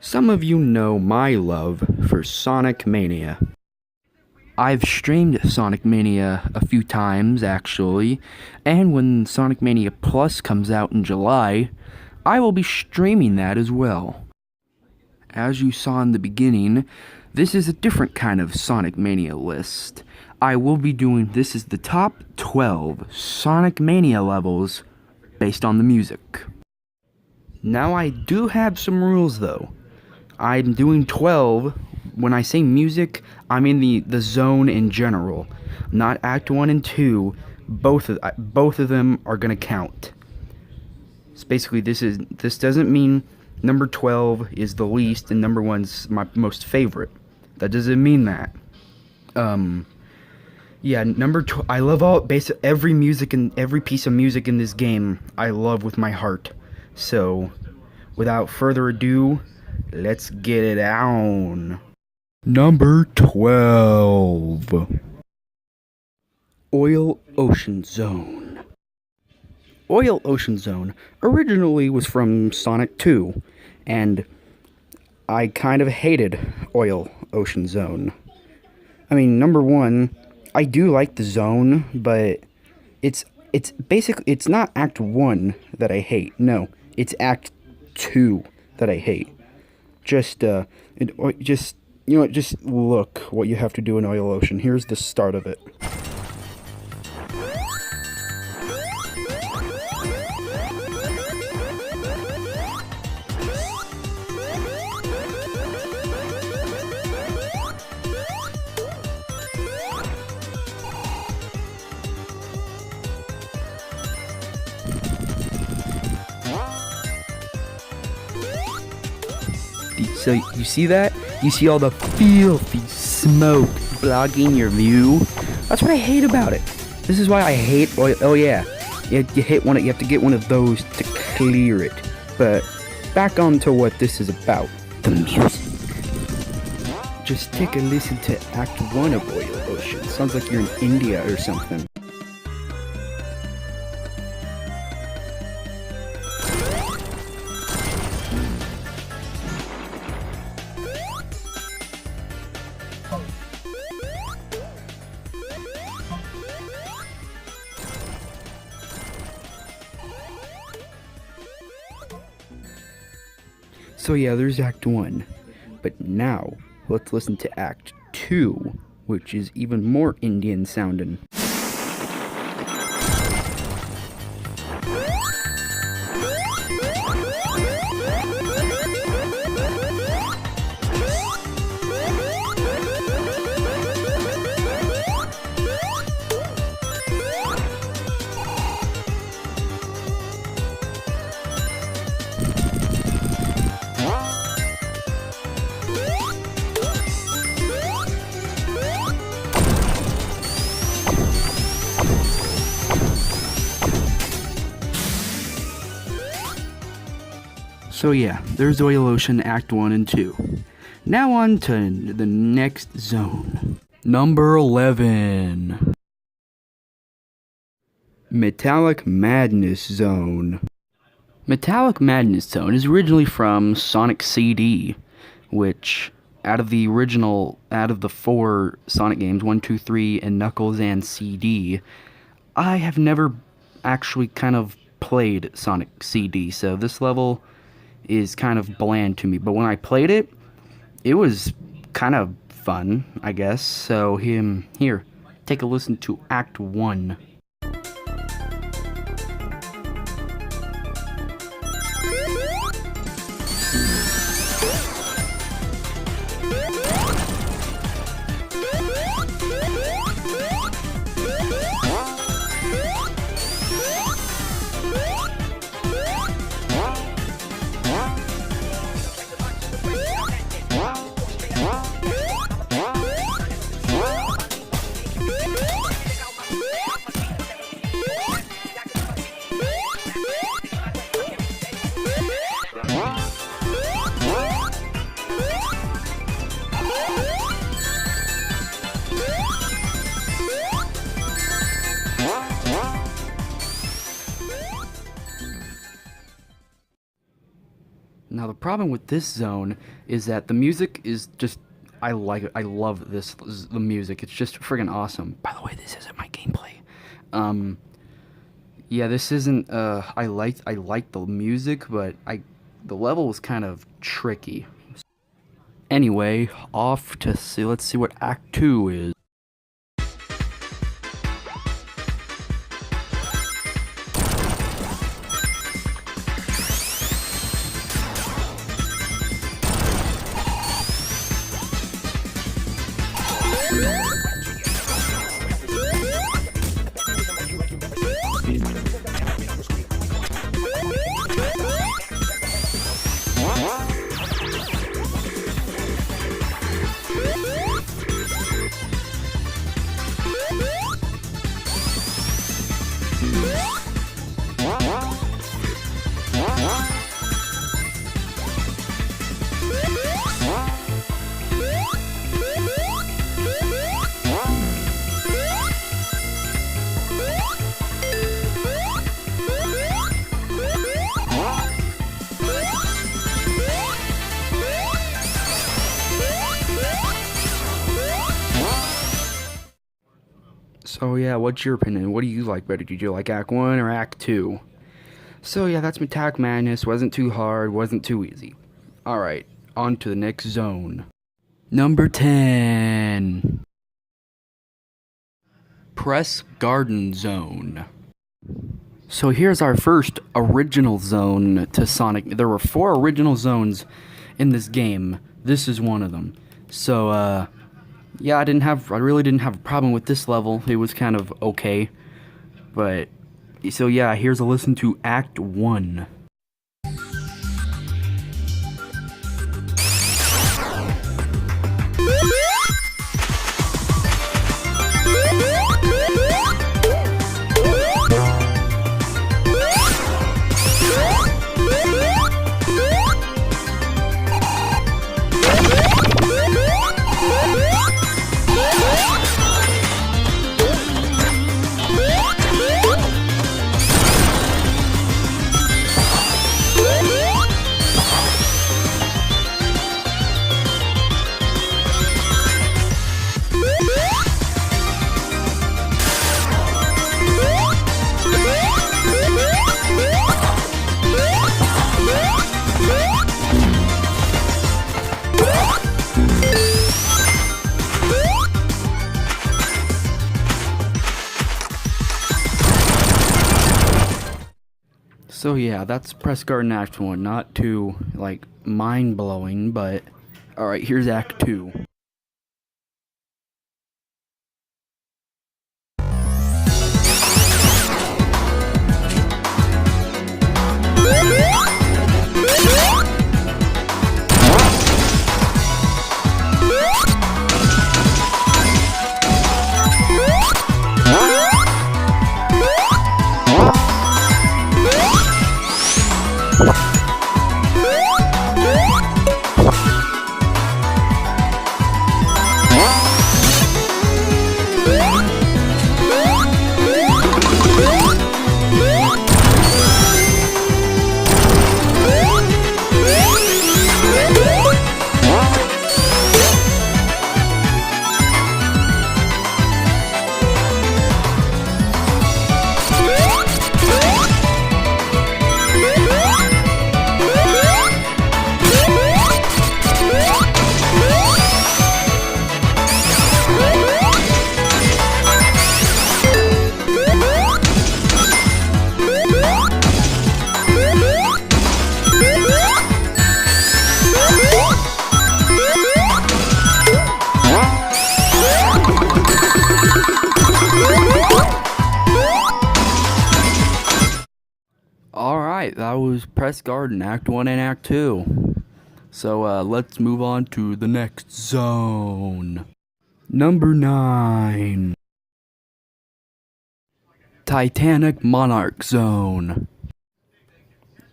Some of you know my love for Sonic Mania. I've streamed Sonic Mania a few times, actually, and when Sonic Mania Plus comes out in July, I will be streaming that as well. As you saw in the beginning, this is a different kind of Sonic Mania list. I will be doing, this is the top 12 Sonic Mania levels based on the music. Now I do have some rules though. I'm doing 12. When I say music, I mean the zone in general, not Act 1 and 2. Both of them are gonna count. So basically, this doesn't mean number 12 is the least and number 1's my most favorite. That doesn't mean that. Yeah, I love every music and every piece of music in this game. I love with my heart. So, without further ado, let's get it on. Number 12. Oil Ocean Zone. Oil Ocean Zone originally was from Sonic 2, and I kind of hated Oil Ocean Zone. I mean, number 1, I do like the zone, but it's basically, it's not Act 1 that I hate. No, it's Act 2 that I hate. Just look what you have to do in Oil Ocean. Here's the start of it. So you see that? You see all the filthy smoke blocking your view? That's what I hate about it. This is why I hate oil. Oh yeah, you hit one. You have to get one of those to clear it. But back on to what this is about. The music. Just take a listen to Act 1 of Oil Ocean. Sounds like you're in India or something. So yeah, there's Act 1, but now let's listen to Act 2, which is even more Indian sounding. So yeah, there's Oil Ocean Act 1 and 2. Now on to the next zone. Number 11. Metallic Madness Zone. Metallic Madness Zone is originally from Sonic CD, which out of the 4 Sonic games, 1, 2, 3, and Knuckles and CD, I have never actually kind of played Sonic CD, so this level is kind of bland to me, but when I played it, it was kind of fun, I guess. So here, take a listen to Act 1. Now the problem with this zone is that the music is just, I like it. I love the music. It's just friggin' awesome. By the way, this isn't my gameplay. Yeah, this isn't. I like the music, but the level is kind of tricky. Anyway, off to see. Let's see what Act 2 is. So yeah, what's your opinion? What do you like better? Did you like Act 1 or Act 2? So yeah, that's Attack Madness. Wasn't too hard, wasn't too easy. Alright, on to the next zone. Number 10. Press Garden Zone. So here's our first original zone to Sonic. There were 4 original zones in this game. This is one of them. So, yeah, I really didn't have a problem with this level. It was kind of okay. But, so yeah, here's a listen to Act 1. So yeah, that's Press Garden Act 1. Not too, like, mind-blowing, but... Alright, here's Act 2. Alright, that was Press Garden, Act 1 and Act 2. So, let's move on to the next zone. Number 9. Titanic Monarch Zone.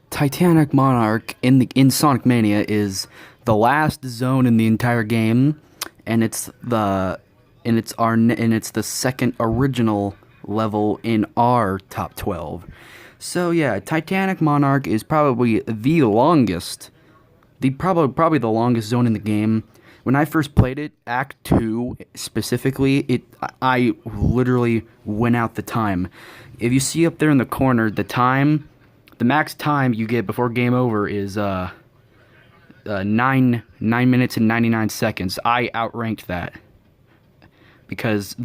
Titanic Monarch in Sonic Mania is the last zone in the entire game, and it's the second original level in our top 12. So yeah, Titanic Monarch is probably the longest probably the longest zone in the game. When I first played it, Act 2 specifically, I literally went out the time. If you see up there in the corner, the max time you get before game over is 9 minutes and 99 seconds. I outranked that because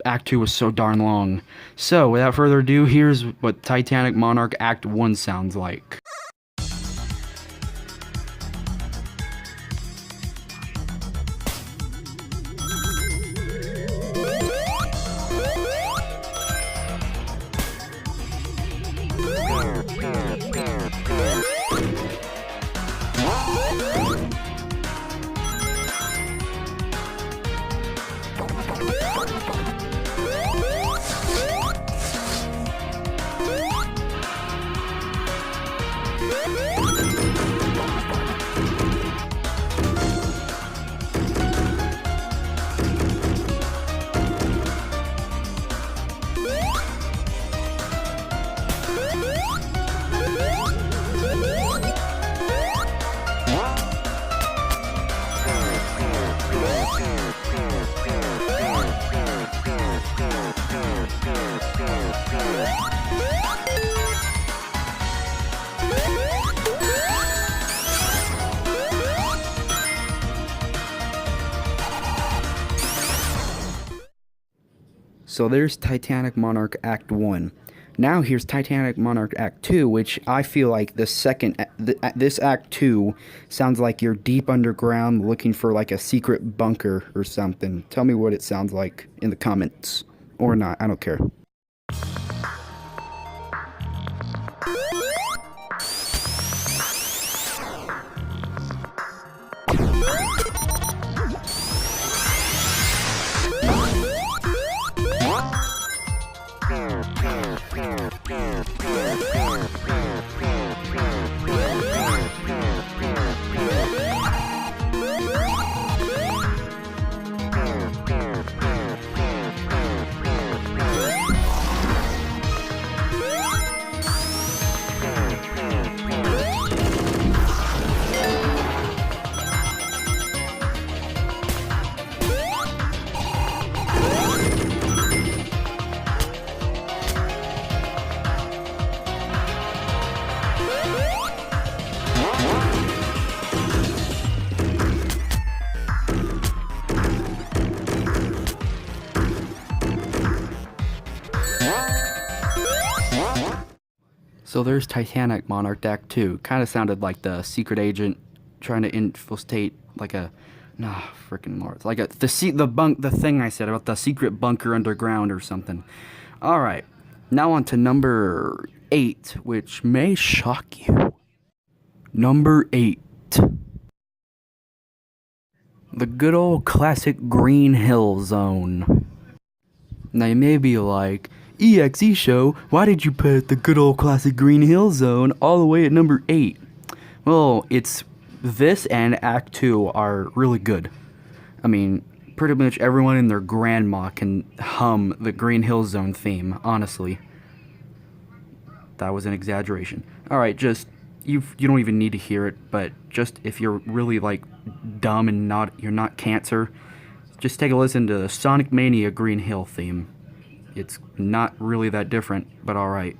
Act 2 was so darn long. So, without further ado, here's what Titanic Monarch Act 1 sounds like. So there's Titanic Monarch Act 1. Now here's Titanic Monarch Act 2, which I feel like this Act 2 sounds like you're deep underground looking for like a secret bunker or something. Tell me what it sounds like in the comments. Or not, I don't care. So there's Titanic Monarch Act 2. Kind of sounded like the secret agent trying to infiltrate like a freaking Lord. Like the thing I said about the secret bunker underground or something. All right. Now on to number 8, which may shock you. Number 8. The good old classic Green Hill Zone. Now you may be like, Exeshow, why did you put the good old classic Green Hill Zone all the way at number 8? Well, it's this and Act 2 are really good. I mean, pretty much everyone and their grandma can hum the Green Hill Zone theme, honestly. That was an exaggeration. Alright, just, you don't even need to hear it, but just if you're really, like, dumb and you're not cancer, just take a listen to the Sonic Mania Green Hill theme. It's not really that different, but alright.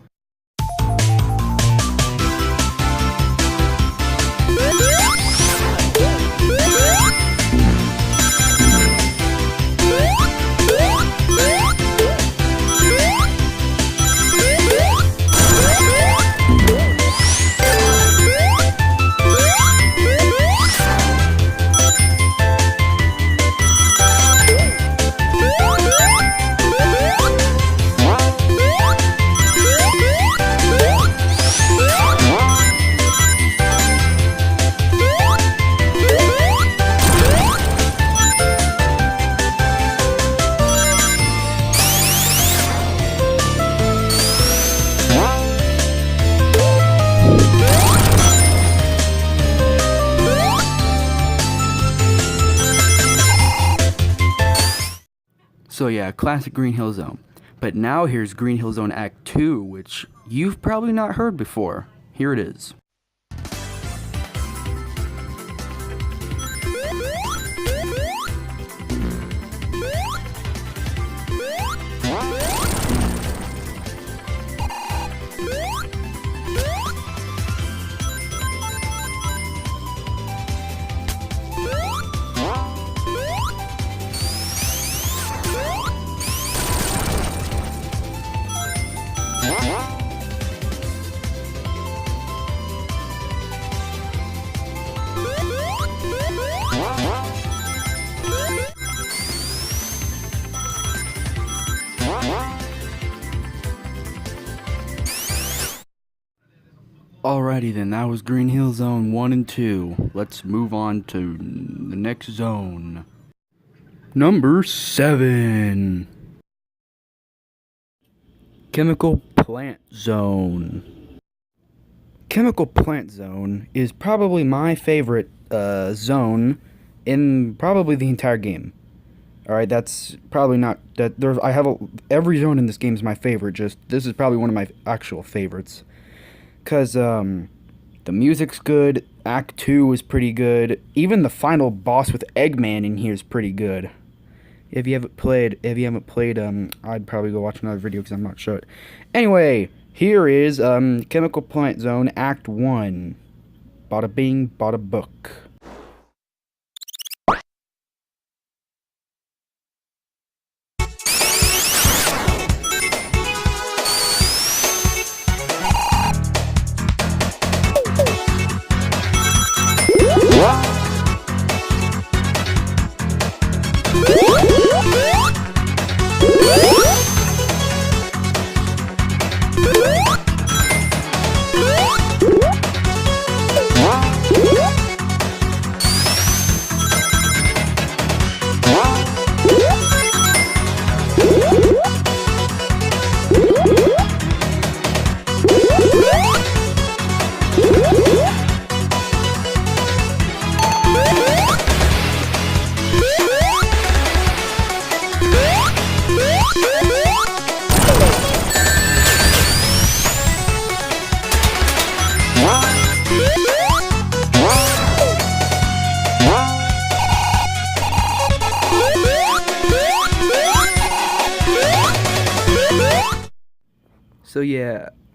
So yeah, classic Green Hill Zone. But now here's Green Hill Zone Act 2, which you've probably not heard before. Here it is. Alrighty then, that was Green Hill Zone 1 and 2. Let's move on to the next zone. Number 7. Chemical Plant Zone. Chemical Plant Zone is probably my favorite zone in probably the entire game. Alright, that's probably not that there's every zone in this game is my favorite, just this is probably one of my actual favorites. Cause the music's good, Act 2 is pretty good, even the final boss with Eggman in here is pretty good. If you haven't played, I'd probably go watch another video because I'm not sure. Anyway, here is Chemical Plant Zone Act 1. Bada bing, bada book.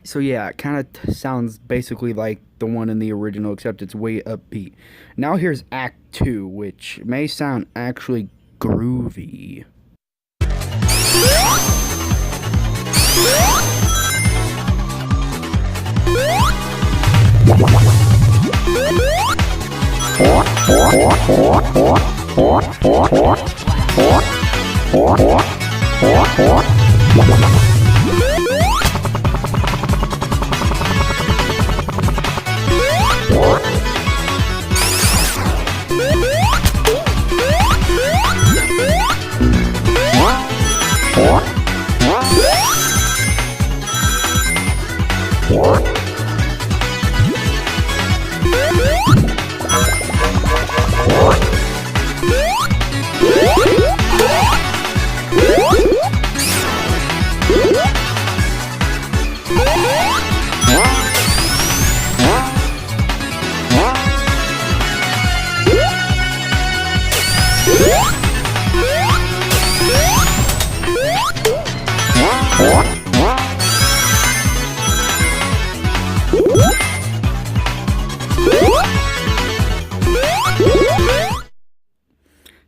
So yeah, it kind of sounds basically like the one in the original, except it's way upbeat. Now here's Act 2, which may sound actually groovy.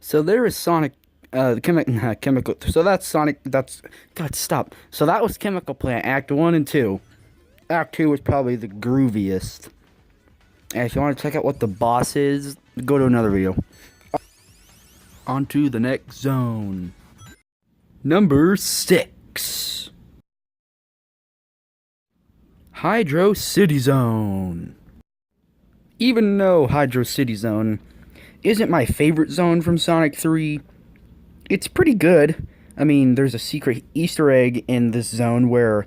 So there is Sonic, chemical. So that's Sonic. God, stop. So that was Chemical Plant Act 1 and 2. Act 2 was probably the grooviest. And if you want to check out what the boss is, go to another video. On to the next zone. Number 6. Hydro City Zone. Even though Hydro City Zone isn't my favorite zone from Sonic 3, it's pretty good. I mean, there's a secret Easter egg in this zone where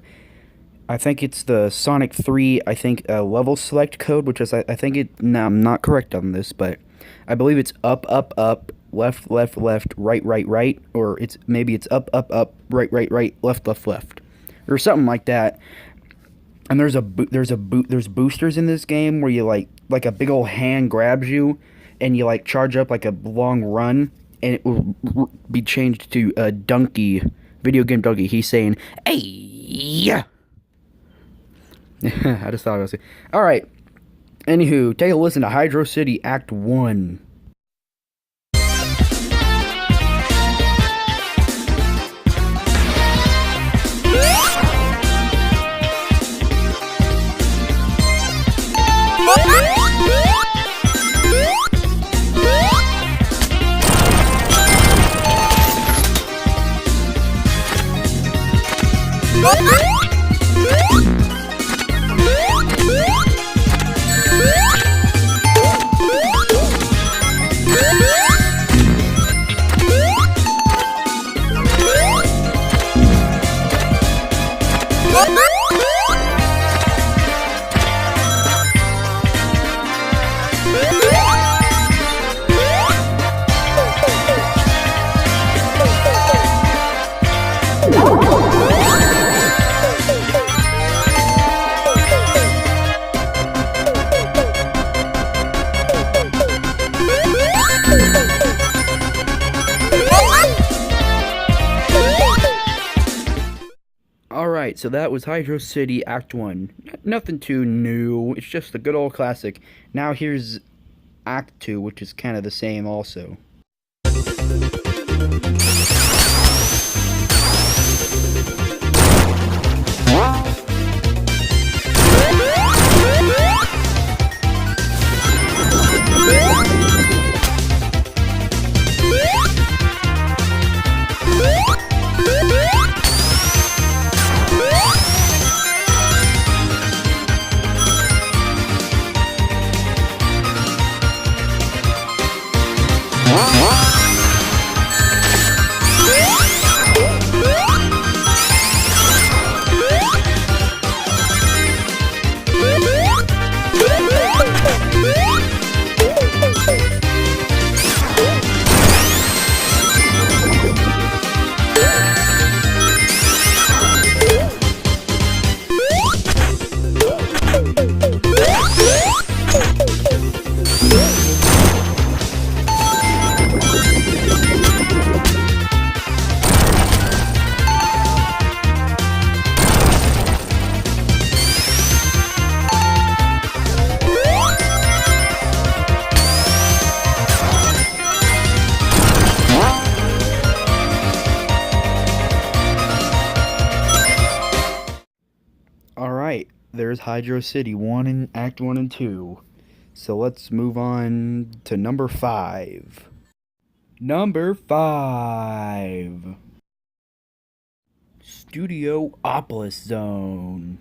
I think it's the Sonic 3, level select code, which is, I'm not correct on this, but I believe it's up, up, up, left, left, left, right, right, right, or maybe it's up, up, up, right, right, right, left, left, left, or something like that. And there's boosters in this game where you like a big old hand grabs you, and you like charge up like a long run, and it will be changed to Donkey, video game Donkey. He's saying, "Hey, yeah." I just thought I was. All right. Anywho, take a listen to Hydro City Act 1. Alright, so that was Hydro City Act 1. Nothing too new, it's just the good old classic. Now here's Act 2, which is kind of the same also. Alright, there's Hydro City 1 in Act 1 and 2. So let's move on to number 5. Number 5. Studiopolis Zone.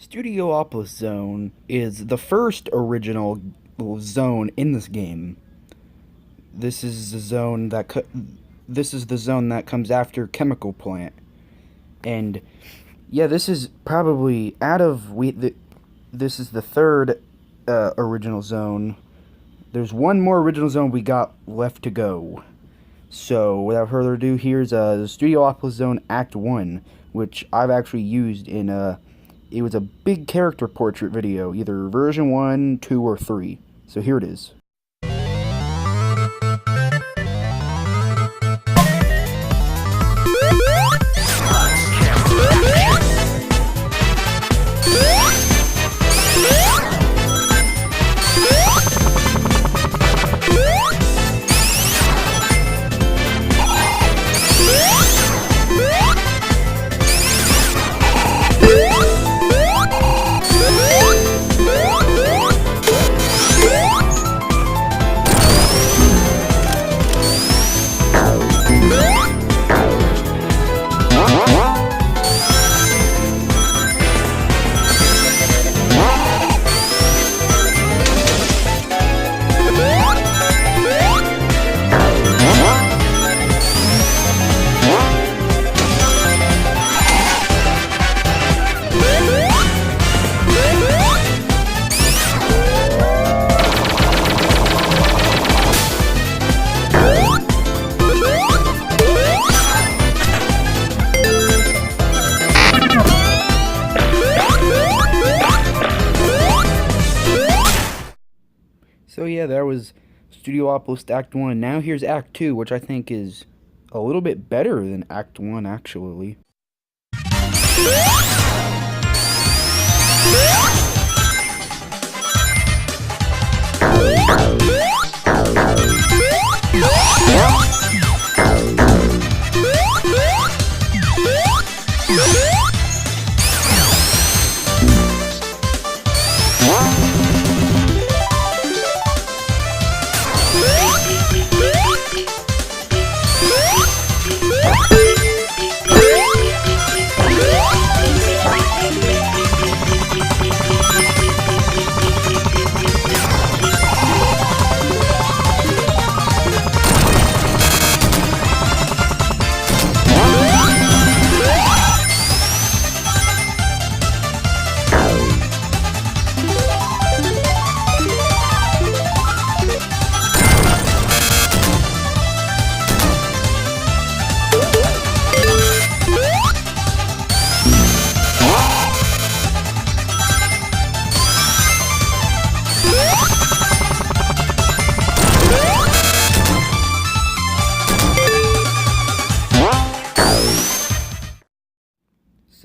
Studiopolis Zone is the first original zone in this game. This is the zone that comes after Chemical Plant. And yeah, this is probably this is the third original zone. There's one more original zone we got left to go. So without further ado, here's the Studiopolis Zone Act 1, which I've actually used in it was a big character portrait video, either version 1, 2, or 3. So here it is. So yeah, that was Studiopolis Act 1. Now here's Act 2, which I think is a little bit better than Act 1, actually.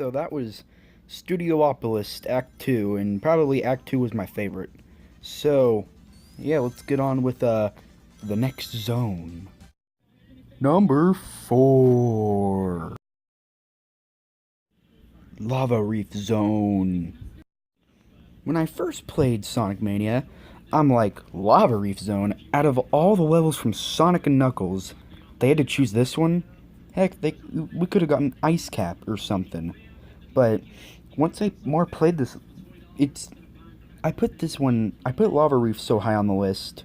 so that was Studiopolis Act 2, and probably Act 2 was my favorite. So, yeah, let's get on with the next zone. Number 4. Lava Reef Zone. When I first played Sonic Mania, I'm like, Lava Reef Zone? Out of all the levels from Sonic and Knuckles, they had to choose this one? Heck, we could have gotten Ice Cap or something. But once I more played this, I put Lava Reef so high on the list,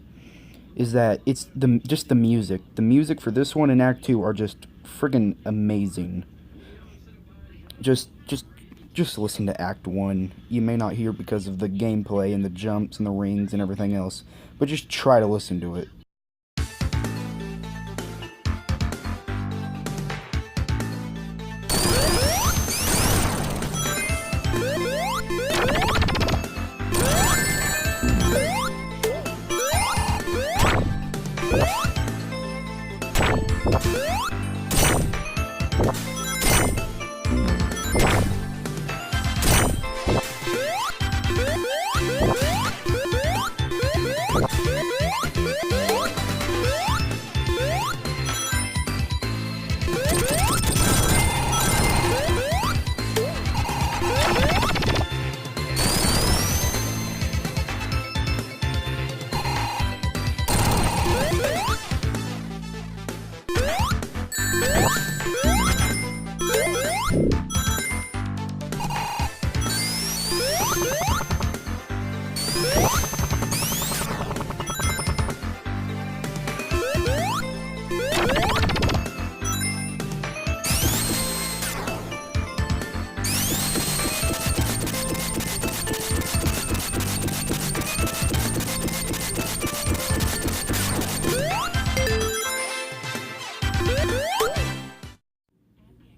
is that it's just the music. The music for this one and Act 2 are just friggin' amazing. Just listen to Act 1. You may not hear because of the gameplay and the jumps and the rings and everything else, but just try to listen to it.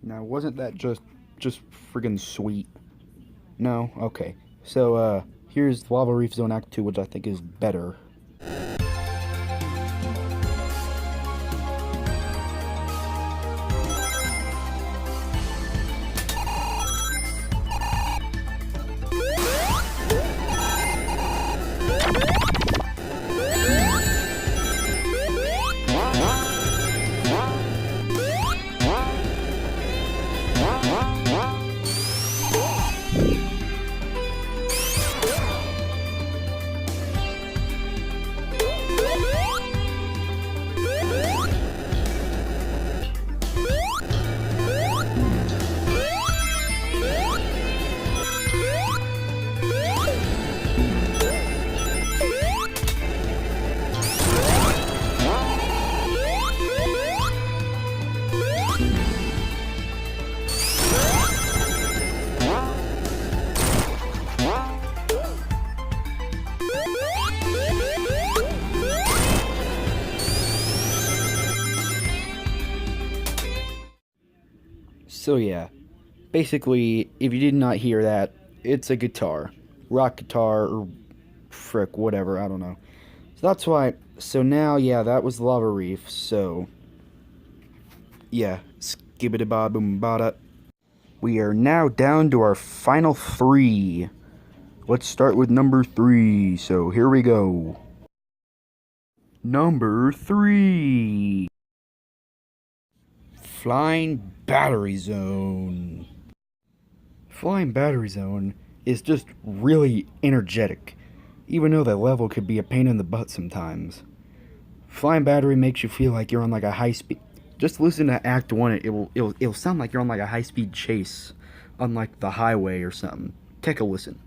Now, wasn't that just friggin' sweet? No? Okay. So, here's Lava Reef Zone Act 2, which I think is better. So yeah, basically, if you did not hear that, it's a guitar. Rock guitar, or frick, whatever, I don't know. So that's why, so now, yeah, that was Lava Reef, so, yeah, skibbity-ba-boom-ba-da. We are now down to our final 3. Let's start with number 3, so here we go. Number 3. Flying Battery Zone. Flying Battery Zone is just really energetic, even though the level could be a pain in the butt sometimes. Flying Battery makes you feel like you're on like a high speed. Just listen to Act 1, it'll sound like you're on like a high speed chase on like the highway or something. Take a listen.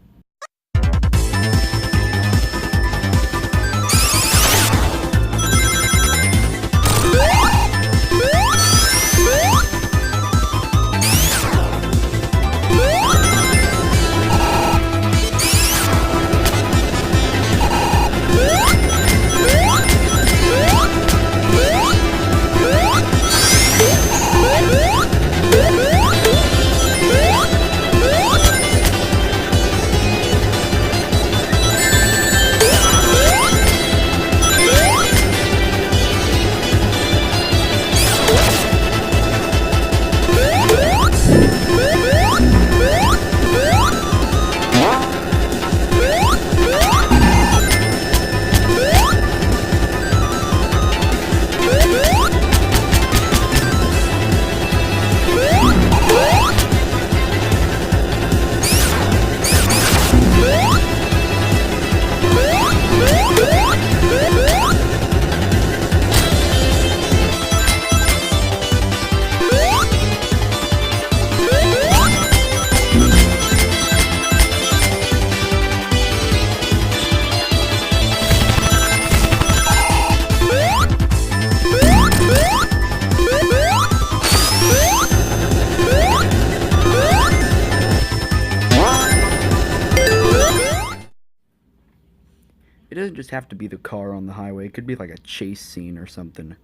just have to be the car on the highway. It could be like a chase scene or something.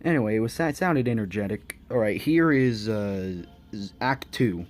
Anyway, it sounded energetic. Alright, here is Act 2.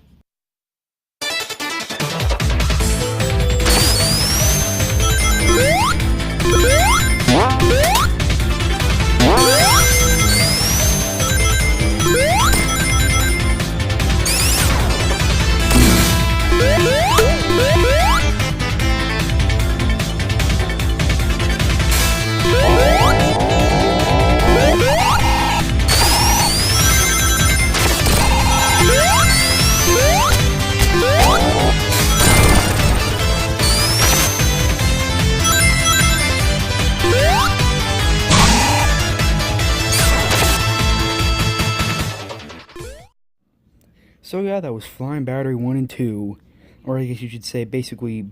So yeah, that was Flying Battery 1 and 2, or I guess you should say basically,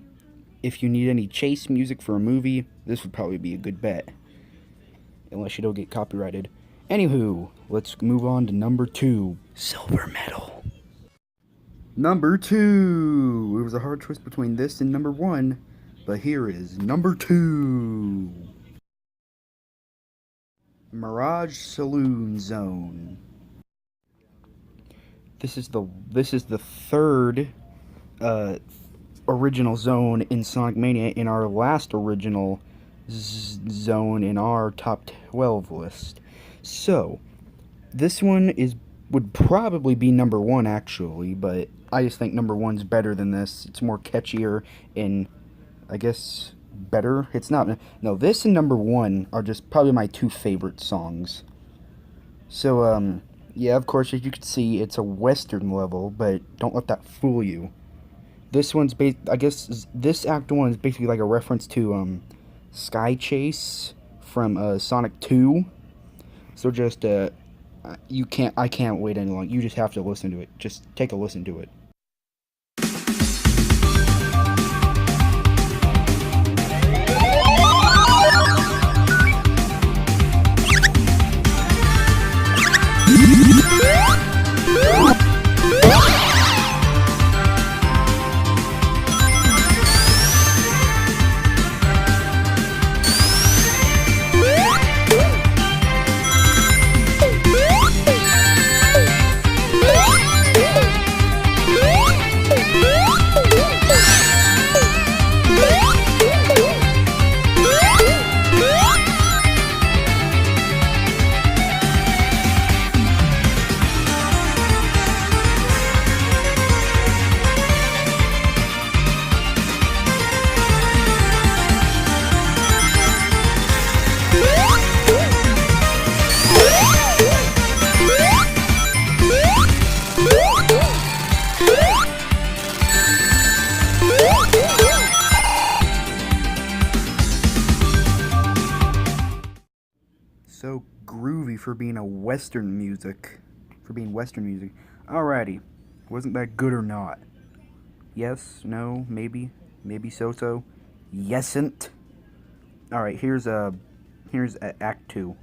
if you need any chase music for a movie, this would probably be a good bet. Unless you don't get copyrighted. Anywho, let's move on to number 2, Silver Medal. Number 2! It was a hard choice between this and number 1, but here is number 2. Mirage Saloon Zone. This is the third original zone in Sonic Mania in our last original zone in our top 12 list. So, this one would probably be number 1 actually, but I just think number 1's better than this. It's more catchier and I guess better. It's not, no, this and number 1 are just probably my 2 favorite songs. So, yeah, of course, as you can see, it's a Western level, but don't let that fool you. This one's I guess this Act 1 is basically like a reference to Sky Chase from Sonic 2. So just I can't wait any longer. You just have to listen to it. Just take a listen to it. So groovy for being Western music. Alrighty. Wasn't that good or not? Yes, no, maybe so. Yesn't. Alright, here's Act 2.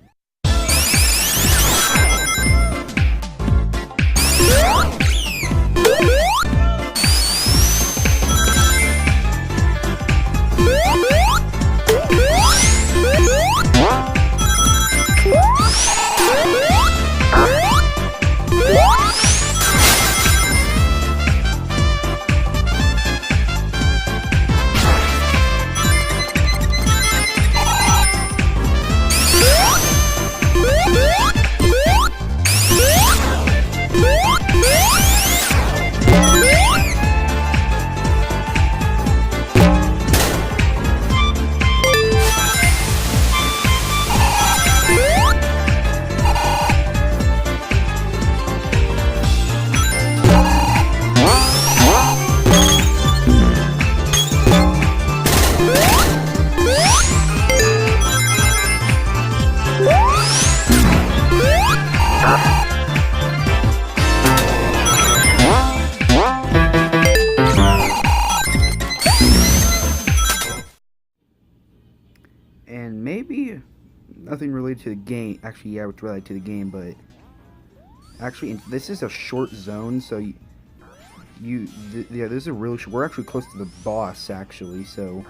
And maybe nothing related to the game. Actually, yeah, it's related to the game, but actually, this is a short zone, so yeah, this is a really we're actually close to the boss, actually. So,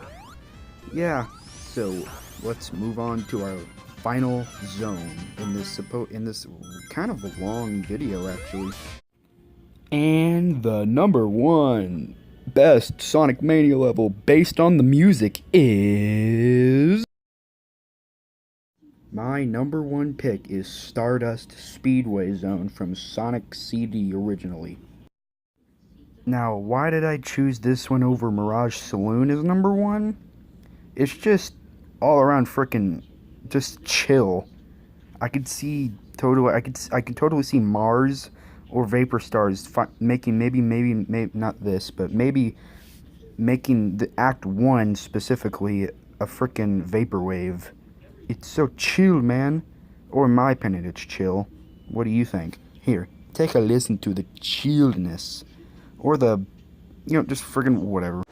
yeah, So let's move on to our final zone in this kind of a long video actually. And the number one best Sonic Mania level based on the music is... My number one pick is Stardust Speedway Zone from Sonic CD originally. Now, why did I choose this one over Mirage Saloon as number one? It's just all around frickin' just chill. I could totally see Mars or Vapor Stars making maybe not this, but maybe making the Act 1 specifically a frickin' vaporwave. It's so chill, man. Or in my opinion, it's chill. What do you think? Here, take a listen to the chilledness. Or the, just friggin' whatever.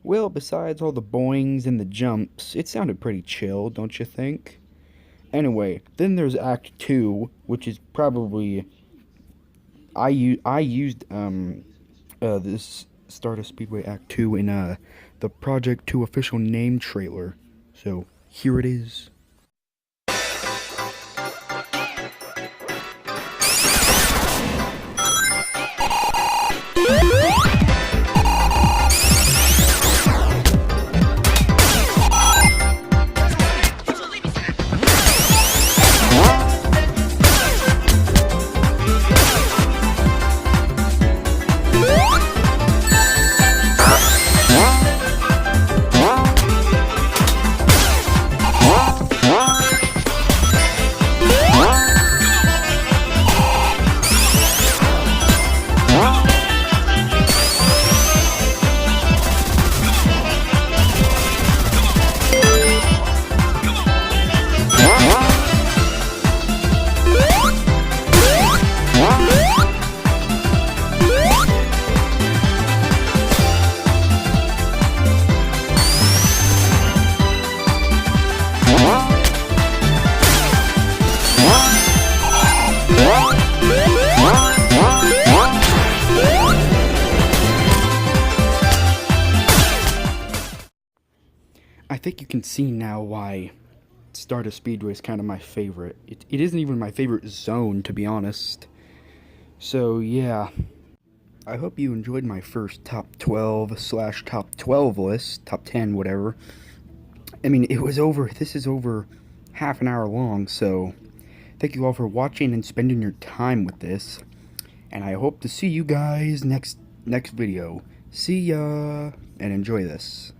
Well, besides all the boings and the jumps, it sounded pretty chill, don't you think? Anyway, then there's Act 2, which is probably... I used this Stardust Speedway Act 2 in the Project 2 official name trailer. So, here it is. I think you can see now why Stardust Speedway is kind of my favorite. It isn't even my favorite zone, to be honest. So, yeah. I hope you enjoyed my first top 12/top 12 list. Top 10, whatever. I mean, this is over half an hour long, so thank you all for watching and spending your time with this. And I hope to see you guys next video. See ya! And enjoy this.